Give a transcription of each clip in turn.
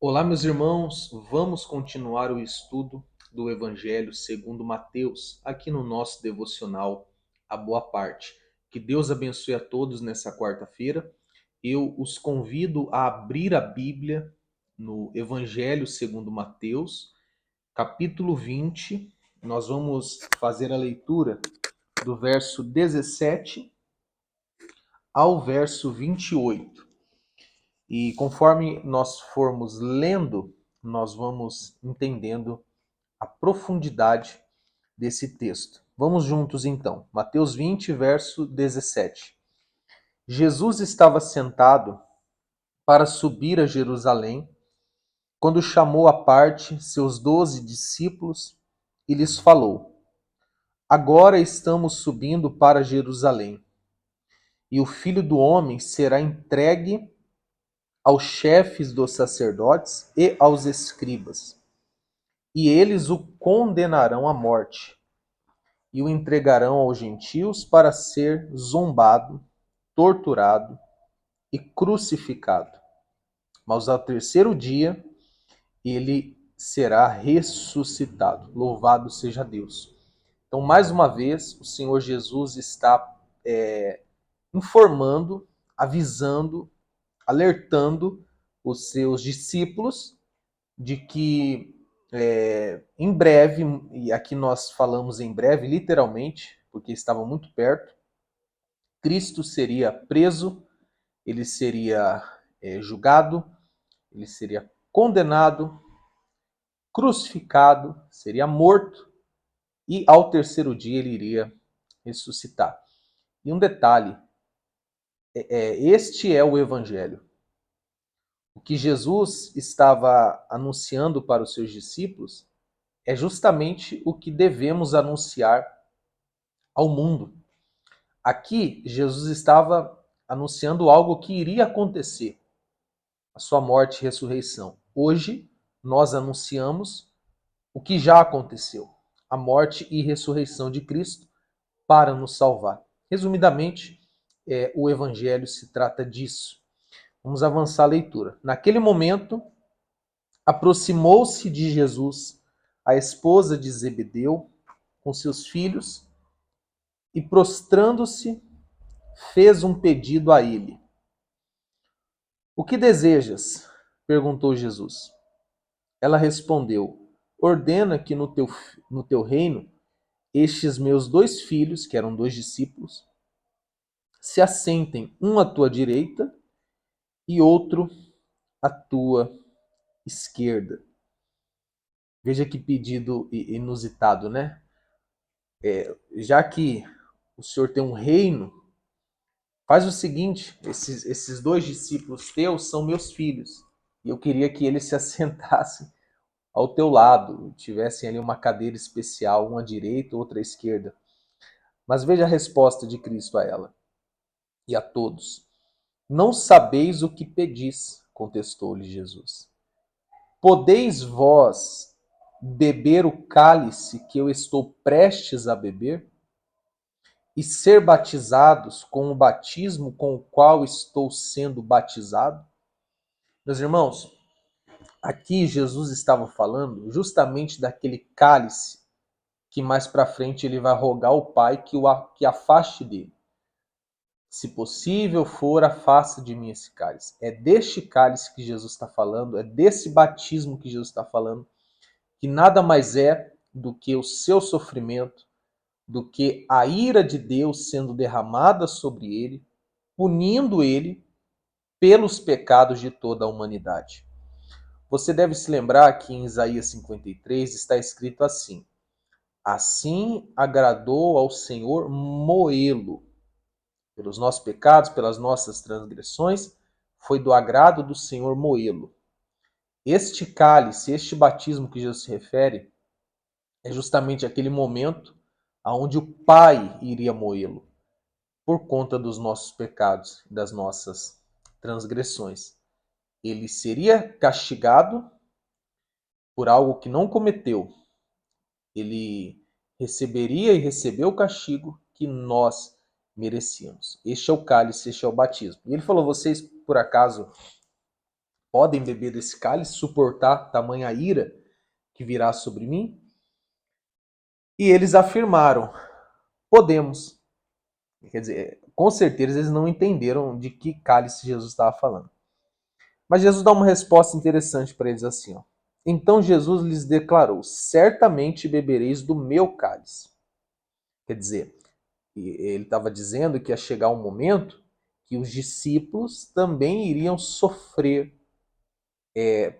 Olá, meus irmãos, vamos continuar o estudo do Evangelho segundo Mateus, aqui no nosso devocional A Boa Parte. Que Deus abençoe a todos nessa quarta-feira. Eu os convido a abrir a Bíblia no Evangelho segundo Mateus, capítulo 20. Nós vamos fazer a leitura do verso 17 ao verso 28. E conforme nós formos lendo, nós vamos entendendo a profundidade desse texto. Vamos juntos então. Mateus 20, verso 17. Jesus estava sentado para subir a Jerusalém, quando chamou à parte seus 12 discípulos e lhes falou: Agora estamos subindo para Jerusalém, e o Filho do Homem será entregue aos chefes dos sacerdotes e aos escribas, e eles o condenarão à morte, e o entregarão aos gentios para ser zombado, torturado e crucificado. Mas ao terceiro dia ele será ressuscitado. Louvado seja Deus. Então, mais uma vez, o Senhor Jesus está informando, avisando, alertando os seus discípulos de que em breve, e aqui nós falamos em breve, literalmente, porque estava muito perto, Cristo seria preso, ele seria julgado, ele seria condenado, crucificado, seria morto e ao terceiro dia ele iria ressuscitar. E um detalhe, este é o Evangelho. O que Jesus estava anunciando para os seus discípulos é justamente o que devemos anunciar ao mundo. Aqui, Jesus estava anunciando algo que iria acontecer, a sua morte e ressurreição. Hoje, nós anunciamos o que já aconteceu, a morte e ressurreição de Cristo para nos salvar. Resumidamente, o Evangelho se trata disso. Vamos avançar a leitura. Naquele momento, aproximou-se de Jesus a esposa de Zebedeu com seus filhos e, prostrando-se, fez um pedido a ele. O que desejas? Perguntou Jesus. Ela respondeu: Ordena que no teu reino estes meus 2 filhos, que eram 2 discípulos, se assentem, um à tua direita e outro à tua esquerda. Veja que pedido inusitado, né? Já que o Senhor tem um reino, faz o seguinte: esses 2 discípulos teus são meus filhos. E eu queria que eles se assentassem ao teu lado, tivessem ali uma cadeira especial, uma à direita, outra à esquerda. Mas veja a resposta de Cristo a ela e a todos. Não sabeis o que pedis, contestou-lhe Jesus. Podeis vós beber o cálice que eu estou prestes a beber? E ser batizados com o batismo com o qual estou sendo batizado? Meus irmãos, aqui Jesus estava falando justamente daquele cálice que mais para frente ele vai rogar ao Pai que afaste dele. Se possível for, afasta de mim esse cálice. É deste cálice que Jesus está falando, é desse batismo que Jesus está falando, que nada mais é do que o seu sofrimento, do que a ira de Deus sendo derramada sobre ele, punindo ele pelos pecados de toda a humanidade. Você deve se lembrar que em Isaías 53 está escrito assim: Assim agradou ao Senhor moê-lo. Pelos nossos pecados, pelas nossas transgressões, foi do agrado do Senhor moê-lo. Este cálice, este batismo que Jesus se refere, é justamente aquele momento onde o Pai iria moê-lo, por conta dos nossos pecados, das nossas transgressões. Ele seria castigado por algo que não cometeu. Ele receberia e recebeu o castigo que nós merecíamos. Este é o cálice, este é o batismo. E ele falou: vocês, por acaso, podem beber desse cálice, suportar tamanha ira que virá sobre mim? E eles afirmaram: podemos. Quer dizer, com certeza eles não entenderam de que cálice Jesus estava falando. Mas Jesus dá uma resposta interessante para eles assim, ó. Então Jesus lhes declarou: certamente bebereis do meu cálice. Quer dizer, ele estava dizendo que ia chegar um momento que os discípulos também iriam sofrer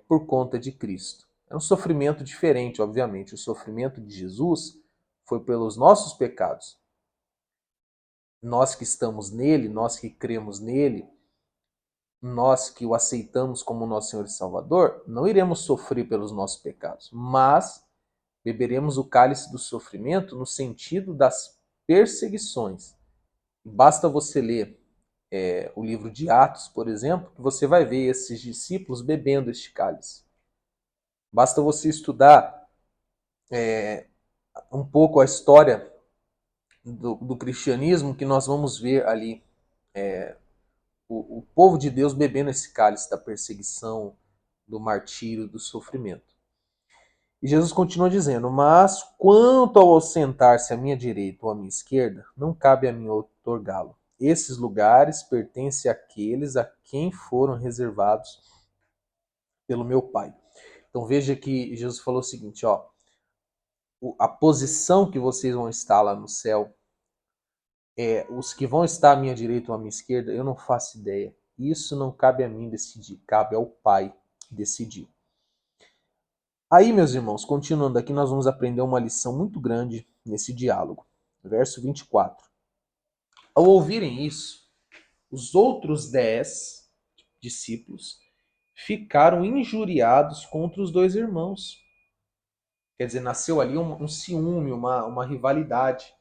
por conta de Cristo. É um sofrimento diferente, obviamente. O sofrimento de Jesus foi pelos nossos pecados. Nós que estamos nele, nós que cremos nele, nós que o aceitamos como nosso Senhor e Salvador, não iremos sofrer pelos nossos pecados, mas beberemos o cálice do sofrimento no sentido das perseguições. Basta você ler o livro de Atos, por exemplo, que você vai ver esses discípulos bebendo este cálice. Basta você estudar um pouco a história do cristianismo, que nós vamos ver ali o povo de Deus bebendo esse cálice da perseguição, do martírio, do sofrimento. E Jesus continua dizendo: mas quanto ao sentar-se à minha direita ou à minha esquerda, não cabe a mim outorgá-lo. Esses lugares pertencem àqueles a quem foram reservados pelo meu Pai. Então veja que Jesus falou o seguinte, ó, a posição que vocês vão estar lá no céu, os que vão estar à minha direita ou à minha esquerda, eu não faço ideia. Isso não cabe a mim decidir, cabe ao Pai decidir. Aí, meus irmãos, continuando aqui, nós vamos aprender uma lição muito grande nesse diálogo. Verso 24. Ao ouvirem isso, os outros 10 discípulos ficaram injuriados contra os dois irmãos. Quer dizer, nasceu ali um ciúme, uma rivalidade.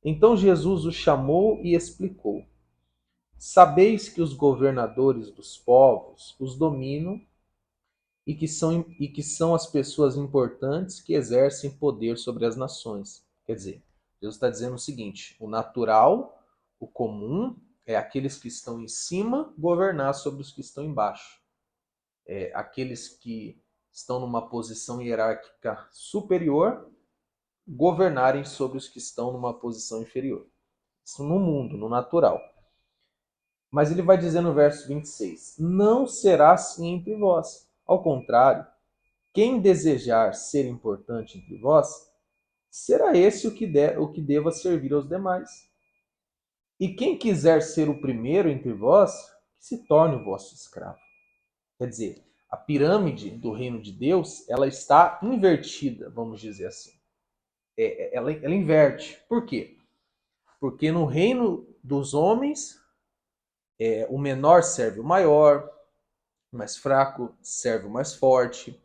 Então Jesus os chamou e explicou: sabeis que os governadores dos povos os dominam e que são as pessoas importantes que exercem poder sobre as nações. Quer dizer, Jesus está dizendo o seguinte: o natural, o comum, é aqueles que estão em cima governar sobre os que estão embaixo. Aqueles que estão numa posição hierárquica superior governarem sobre os que estão numa posição inferior. Isso no mundo, no natural. Mas ele vai dizer no verso 26, não será assim entre vós. Ao contrário, quem desejar ser importante entre vós, será esse o que deva servir aos demais. E quem quiser ser o primeiro entre vós, que se torne o vosso escravo. Quer dizer, a pirâmide do reino de Deus, ela está invertida, vamos dizer assim. Ela inverte. Por quê? Porque no reino dos homens, o menor serve o maior, o mais fraco serve o mais forte,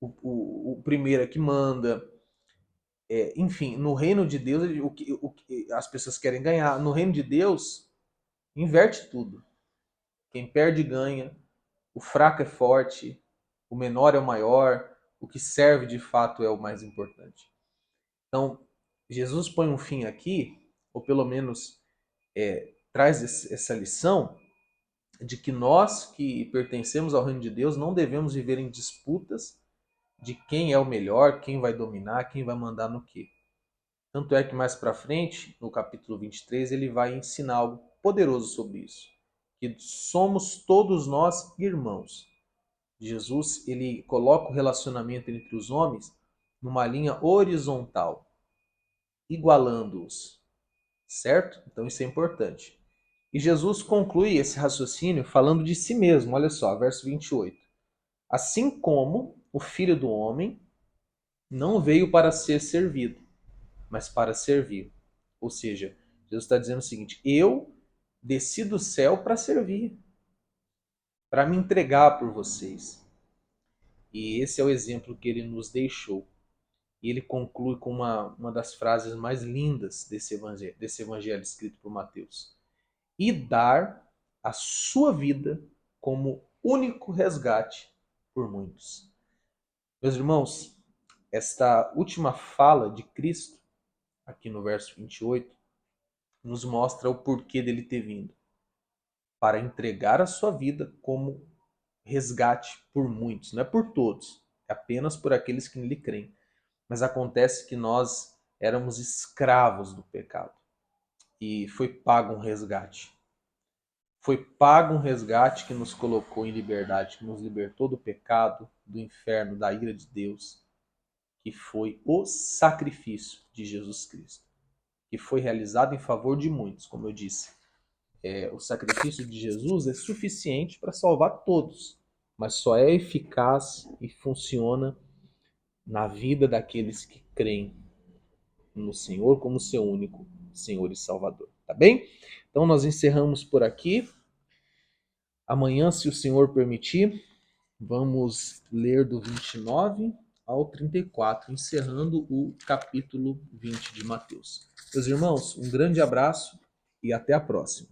o primeiro é que manda. Enfim, no reino de Deus, o que as pessoas querem ganhar. No reino de Deus, inverte tudo. Quem perde, ganha. O fraco é forte. O menor é o maior. O que serve de fato é o mais importante. Então, Jesus põe um fim aqui, ou pelo menos traz essa lição de que nós que pertencemos ao reino de Deus não devemos viver em disputas de quem é o melhor, quem vai dominar, quem vai mandar no quê. Tanto é que mais para frente, no capítulo 23, ele vai ensinar algo poderoso sobre isso, que somos todos nós irmãos. Jesus, ele coloca o relacionamento entre os homens numa linha horizontal, igualando-os, certo? Então isso é importante. E Jesus conclui esse raciocínio falando de si mesmo, olha só, verso 28. Assim como o Filho do Homem não veio para ser servido, mas para servir. Ou seja, Jesus está dizendo o seguinte: eu desci do céu para servir, para me entregar por vocês. E esse é o exemplo que ele nos deixou. E ele conclui com uma das frases mais lindas desse evangelho escrito por Mateus. E dar a sua vida como único resgate por muitos. Meus irmãos, esta última fala de Cristo, aqui no verso 28, nos mostra o porquê dele ter vindo. Para entregar a sua vida como resgate por muitos, não é por todos, é apenas por aqueles que nele creem. Mas acontece que nós éramos escravos do pecado e foi pago um resgate. Foi pago um resgate que nos colocou em liberdade, que nos libertou do pecado, do inferno, da ira de Deus, que foi o sacrifício de Jesus Cristo, que foi realizado em favor de muitos, como eu disse. O sacrifício de Jesus é suficiente para salvar todos, mas só é eficaz e funciona na vida daqueles que creem no Senhor como seu único Senhor e Salvador. Tá bem? Então nós encerramos por aqui. Amanhã, se o Senhor permitir, vamos ler do 29 ao 34, encerrando o capítulo 20 de Mateus. Meus irmãos, um grande abraço e até a próxima.